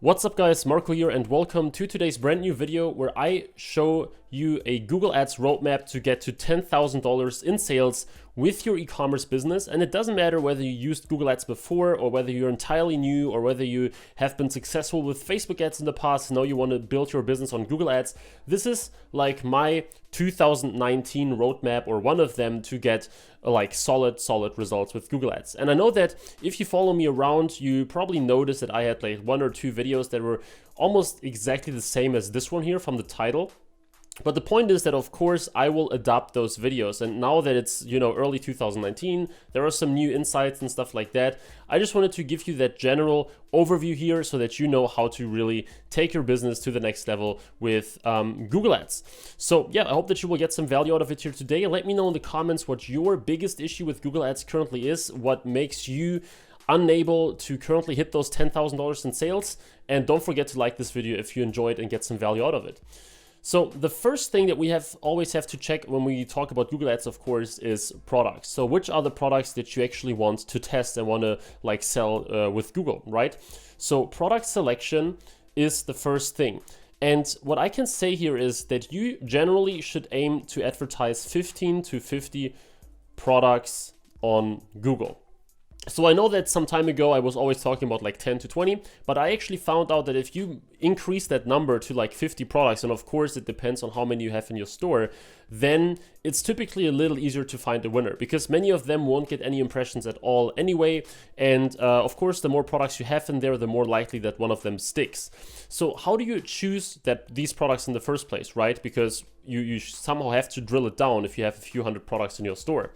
What's up guys, Marco here and welcome to today's brand new video where I show you a Google Ads roadmap to get to $10,000 in sales with your e-commerce business. And it doesn't matter whether you used Google Ads before or whether you're entirely new or whether you have been successful with Facebook ads in the past, now you want to build your business on Google Ads. This is like my 2019 roadmap or one of them to get like solid results with Google Ads. And I know that if you follow me around, you probably noticed that I had like one or two videos that were almost exactly the same as this one here from the title. But the point is that, of course, I will adapt those videos. And now that it's, early 2019, there are some new insights and stuff like that. I just wanted to give you that general overview here so that you know how to really take your business to the next level with Google Ads. So yeah, I hope that you will get some value out of it here today. Let me know in the comments what your biggest issue with Google Ads currently is, what makes you unable to currently hit those $10,000 in sales. And don't forget to like this video if you enjoyed and get some value out of it. So the first thing that we always have to check when we talk about Google Ads, of course, is products. So which are the products that you actually want to test and want to like sell with Google, right? So product selection is the first thing. And what I can say here is that you generally should aim to advertise 15 to 50 products on Google. So I know that some time ago I was always talking about like 10 to 20, but I actually found out that if you increase that number to like 50 products, and of course it depends on how many you have in your store, then it's typically a little easier to find a winner because many of them won't get any impressions at all anyway. And of course, the more products you have in there, the more likely that one of them sticks. So how do you choose these products in the first place, right? Because you somehow have to drill it down if you have a few hundred products in your store.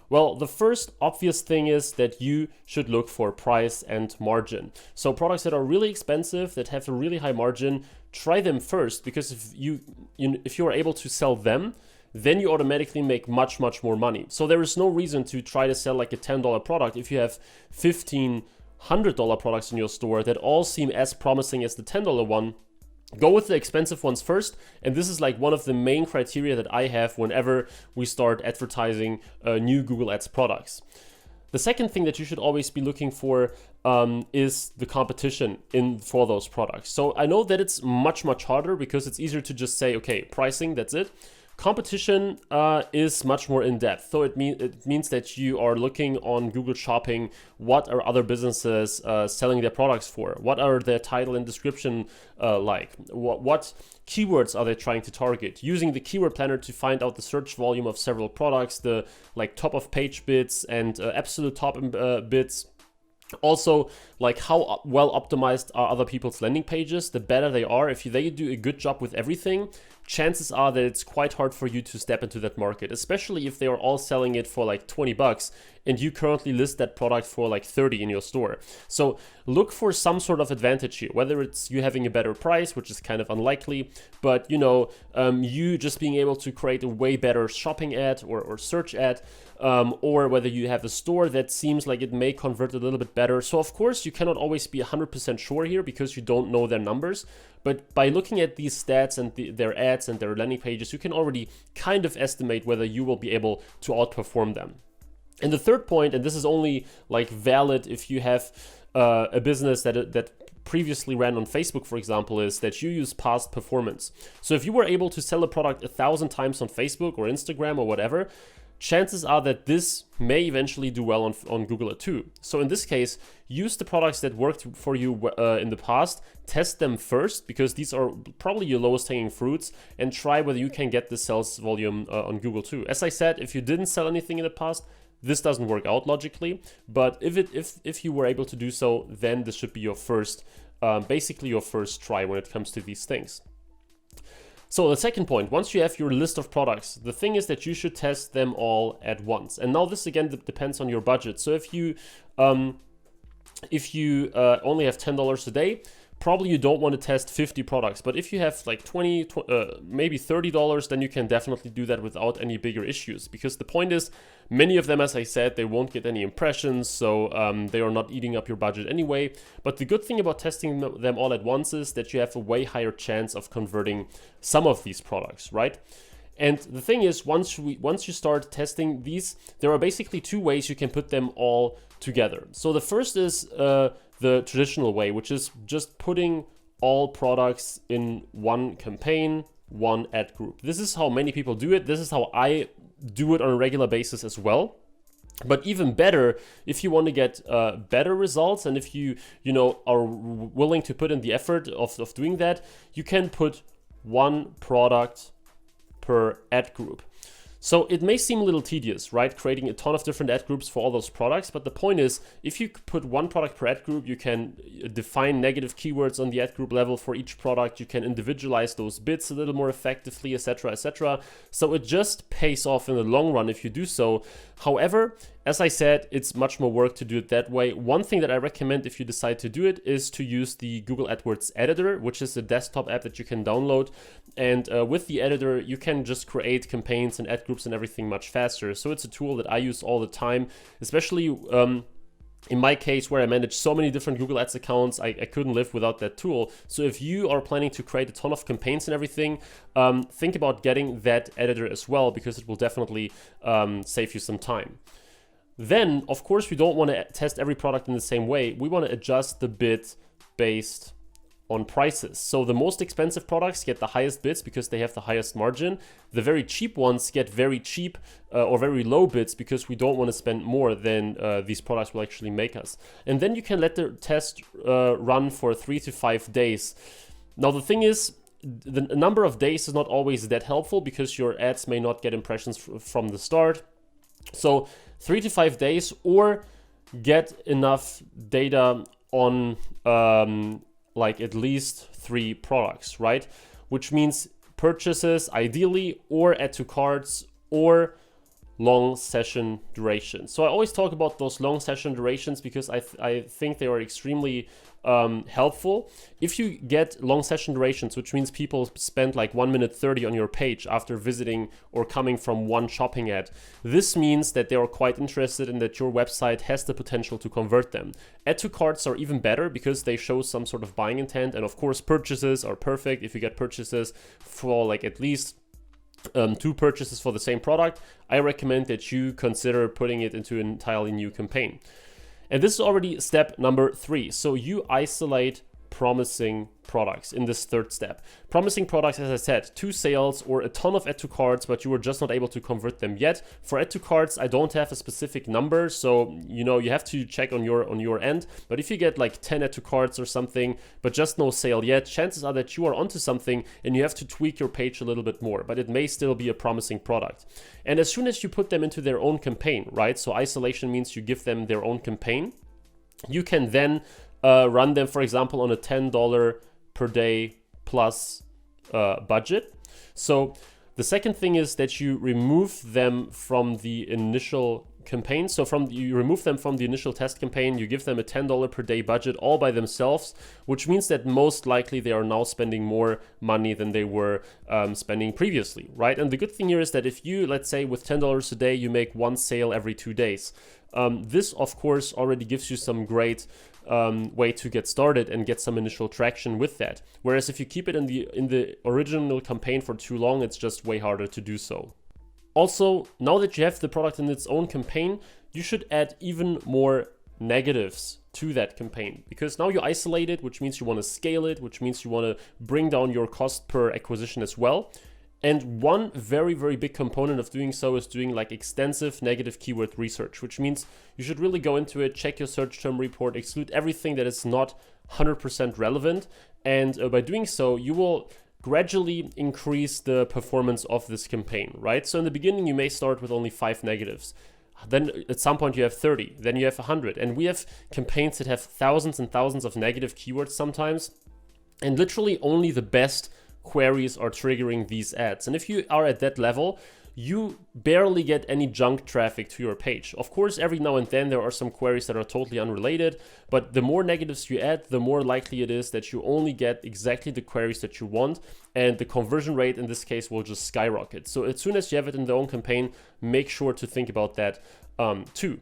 Well, the first obvious thing is that you should look for price and margin. So products that are really expensive, that have a really high margin, try them first, because if you are able to sell them, then you automatically make much more money. So there is no reason to try to sell like a $10 product if you have 15 $100 products in your store that all seem as promising as the $10 one. Go with the expensive ones first, and this is like one of the main criteria that I have whenever we start advertising new Google Ads products. The second thing that you should always be looking for is the competition for those products. So I know that it's much harder because it's easier to just say, okay, pricing, that's it. Competition is much more in-depth. So it means that you are looking on Google Shopping, what are other businesses selling their products for? What are their title and description like? What keywords are they trying to target? Using the keyword planner to find out the search volume of several products, the like top of page bits and absolute top bits. Also, like how well optimized are other people's landing pages. The better they are, if they do a good job with everything, chances are that it's quite hard for you to step into that market, especially if they are all selling it for like 20 bucks and you currently list that product for like 30 in your store. So look for some sort of advantage here, whether it's you having a better price, which is kind of unlikely, but you just being able to create a way better shopping ad or search ad, or whether you have a store that seems like it may convert a little bit better. So of course you cannot always be 100% sure here because you don't know their numbers, but by looking at these stats and their ads and their landing pages, you can already kind of estimate whether you will be able to outperform them. And the third point, and this is only like valid if you have a business that previously ran on Facebook, for example, is that you use past performance. So if you were able to sell a product 1,000 times on Facebook or Instagram or whatever, chances are that this may eventually do well on Google too. So in this case, use the products that worked for you in the past, test them first because these are probably your lowest hanging fruits, and try whether you can get the sales volume on Google too. As I said, if you didn't sell anything in the past, this doesn't work out logically, but if you were able to do so, then this should be your first, basically your first try when it comes to these things. So the second point, once you have your list of products, the thing is that you should test them all at once. And now this again depends on your budget. So if you only have $10 a day, probably you don't want to test 50 products. But if you have like maybe $30, then you can definitely do that without any bigger issues. Because the point is, many of them, as I said, they won't get any impressions, so they are not eating up your budget anyway. But the good thing about testing them all at once is that you have a way higher chance of converting some of these products, right? And the thing is, once you start testing these, there are basically two ways you can put them all together. So the first is the traditional way, which is just putting all products in one campaign, one ad group. This is how many people do it. This is how I do it on a regular basis as well. But even better, if you want to get better results, and if you are willing to put in the effort of doing that, you can put one product per ad group. So it may seem a little tedious, right? Creating a ton of different ad groups for all those products. But the point is, if you put one product per ad group, you can define negative keywords on the ad group level for each product. You can individualize those bits a little more effectively, etc., etc. So it just pays off in the long run if you do so. However, as I said, it's much more work to do it that way. One thing that I recommend if you decide to do it is to use the Google AdWords editor, which is a desktop app that you can download. And with the editor, you can just create campaigns and ad groups and everything much faster. So it's a tool that I use all the time, especially in my case where I manage so many different Google Ads accounts. I couldn't live without that tool. So if you are planning to create a ton of campaigns and everything, think about getting that editor as well, because it will definitely save you some time. Then, of course, we don't want to test every product in the same way. We want to adjust the bid based on prices. So the most expensive products get the highest bids because they have the highest margin. The very cheap ones get very cheap or very low bids because we don't want to spend more than these products will actually make us. And then you can let the test run for 3 to 5 days. Now, the thing is, the number of days is not always that helpful because your ads may not get impressions from the start. So 3 to 5 days, or get enough data on like at least 3 products, right? Which means purchases ideally, or add to carts, or long session duration. So I always talk about those long session durations because I think they are extremely helpful. If you get long session durations, which means people spend like 1 minute 30 on your page after visiting or coming from one shopping ad, this means that they are quite interested and that your website has the potential to convert them. Add to carts are even better because they show some sort of buying intent, and of course purchases are perfect. If you get purchases for like at least 2 purchases for the same product, I recommend that you consider putting it into an entirely new campaign. And this is already step number 3. So you isolate promising products in this 3rd step. Promising products, as I said, 2 sales or a ton of add to carts, but you were just not able to convert them yet. For add to carts, I don't have a specific number, so you have to check on your end. But if you get like 10 add to carts or something, but just no sale yet, chances are that you are onto something and you have to tweak your page a little bit more, but it may still be a promising product. And as soon as you put them into their own campaign, right? So isolation means you give them their own campaign. You can then run them, for example, on a $10 per day plus budget. So the second thing is that you remove them from the initial campaign. So you remove them from the initial test campaign, you give them a $10 per day budget all by themselves, which means that most likely they are now spending more money than they were spending previously, right? And the good thing here is that if you, let's say with $10 a day, you make 1 sale every 2 days, this of course already gives you some great way to get started and get some initial traction with that. Whereas if you keep it in the original campaign for too long, it's just way harder to do so. Also, now that you have the product in its own campaign, you should add even more negatives to that campaign, because now you isolate it, which means you want to scale it, which means you want to bring down your cost per acquisition as well. And one very, very big component of doing so is doing like extensive negative keyword research, which means you should really go into it, check your search term report, exclude everything that is not 100% relevant. And by doing so, you will gradually increase the performance of this campaign, right? So in the beginning, you may start with only 5 negatives. Then at some point you have 30, then you have 100. And we have campaigns that have thousands and thousands of negative keywords sometimes. And literally only the best queries are triggering these ads. And if you are at that level, you barely get any junk traffic to your page. Of course, every now and then there are some queries that are totally unrelated, but the more negatives you add, the more likely it is that you only get exactly the queries that you want, and the conversion rate in this case will just skyrocket. So as soon as you have it in the own campaign, make sure to think about that too.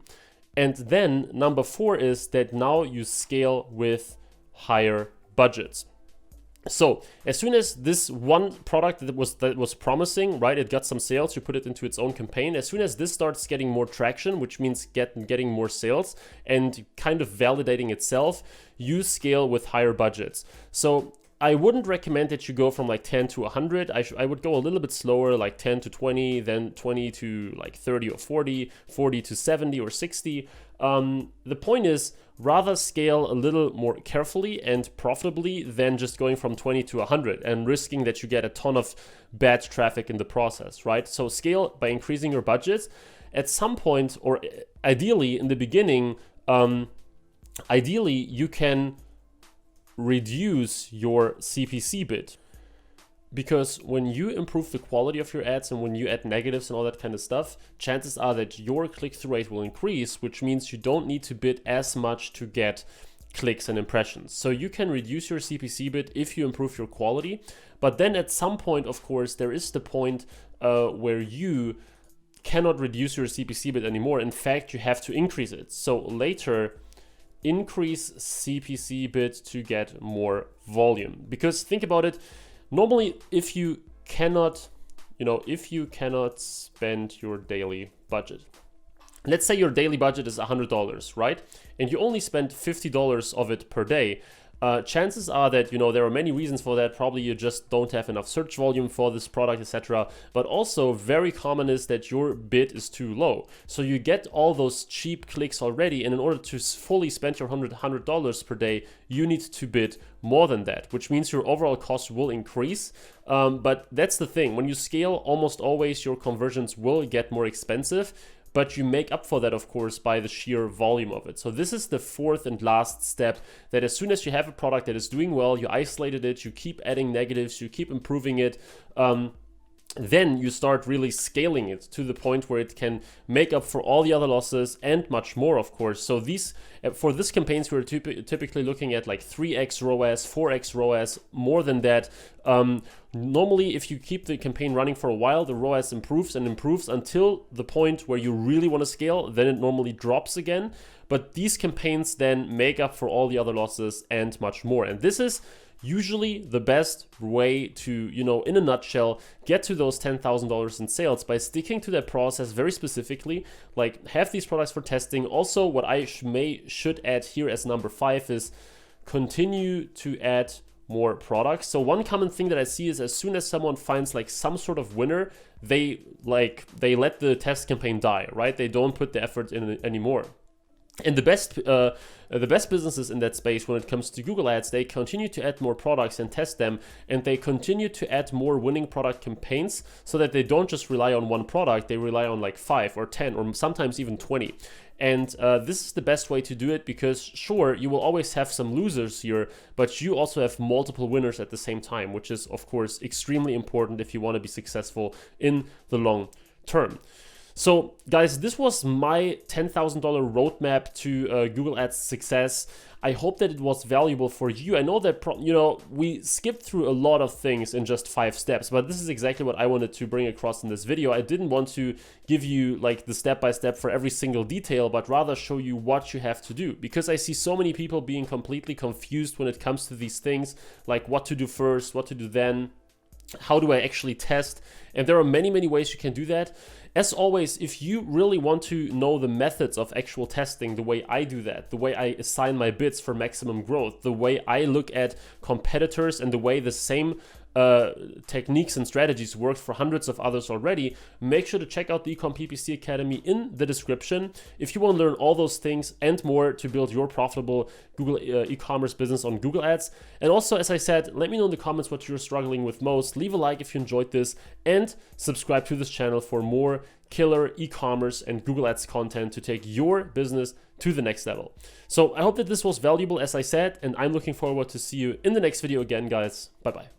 And then number 4 is that now you scale with higher budgets. So as soon as this one product that was promising, right, it got some sales, you put it into its own campaign. As soon as this starts getting more traction, which means getting more sales and kind of validating itself, you scale with higher budgets. So I wouldn't recommend that you go from like 10 to 100. I would go a little bit slower, like 10 to 20, then 20 to like 30 or 40, 40 to 70 or 60. The point is, rather scale a little more carefully and profitably than just going from 20 to 100 and risking that you get a ton of bad traffic in the process, right? So scale by increasing your budgets. At some point, or ideally in the beginning, ideally you can reduce your CPC bid. Because when you improve the quality of your ads and when you add negatives and all that kind of stuff, chances are that your click-through rate will increase, which means you don't need to bid as much to get clicks and impressions. So you can reduce your CPC bid if you improve your quality. But then at some point, of course, there is the point where you cannot reduce your CPC bid anymore. In fact, you have to increase it. So later, increase CPC bid to get more volume. Because think about it, normally, if you cannot spend your daily budget, let's say your daily budget is $100, right? And you only spend $50 of it per day. Chances are that, there are many reasons for that. Probably you just don't have enough search volume for this product, etc. But also very common is that your bid is too low. So you get all those cheap clicks already. And in order to fully spend your $100 per day, you need to bid more than that, which means your overall cost will increase. But that's the thing. When you scale, almost always your conversions will get more expensive. But you make up for that, of course, by the sheer volume of it. So this is the fourth and last step, that as soon as you have a product that is doing well, you isolated it, you keep adding negatives, you keep improving it, then you start really scaling it to the point where it can make up for all the other losses and much more, of course. So for this campaigns, we're typically looking at like 3x ROAS, 4x ROAS, more than that. Normally, if you keep the campaign running for a while, the ROAS improves and improves until the point where you really want to scale, then it normally drops again. But these campaigns then make up for all the other losses and much more. And this is usually the best way to, in a nutshell, get to those $10,000 in sales by sticking to that process very specifically. Like, have these products for testing. Also, what I should add here as number 5 is continue to add more products. So one common thing that I see is as soon as someone finds like some sort of winner, they let the test campaign die, right? They don't put the effort in it anymore. And the best businesses in that space when it comes to Google Ads, they continue to add more products and test them, and they continue to add more winning product campaigns so that they don't just rely on one product, they rely on like 5 or 10 or sometimes even 20. And this is the best way to do it because, sure, you will always have some losers here, but you also have multiple winners at the same time, which is, of course, extremely important if you want to be successful in the long term. So guys, this was my $10,000 roadmap to Google Ads success. I hope that it was valuable for you. I know that, we skipped through a lot of things in just 5 steps, but this is exactly what I wanted to bring across in this video. I didn't want to give you like the step-by-step for every single detail, but rather show you what you have to do, because I see so many people being completely confused when it comes to these things, like what to do first, what to do then. How do I actually test? And there are many, many ways you can do that. As always, if you really want to know the methods of actual testing, the way I do that, the way I assign my bids for maximum growth, the way I look at competitors and the way the same techniques and strategies worked for hundreds of others already, make sure to check out the eCom PPC Academy in the description if you want to learn all those things and more to build your profitable Google e-commerce business on Google Ads. And also, as I said, let me know in the comments what you're struggling with most. Leave a like if you enjoyed this and subscribe to this channel for more killer e-commerce and Google Ads content to take your business to the next level. So I hope that this was valuable, as I said, and I'm looking forward to see you in the next video again, guys. Bye-bye.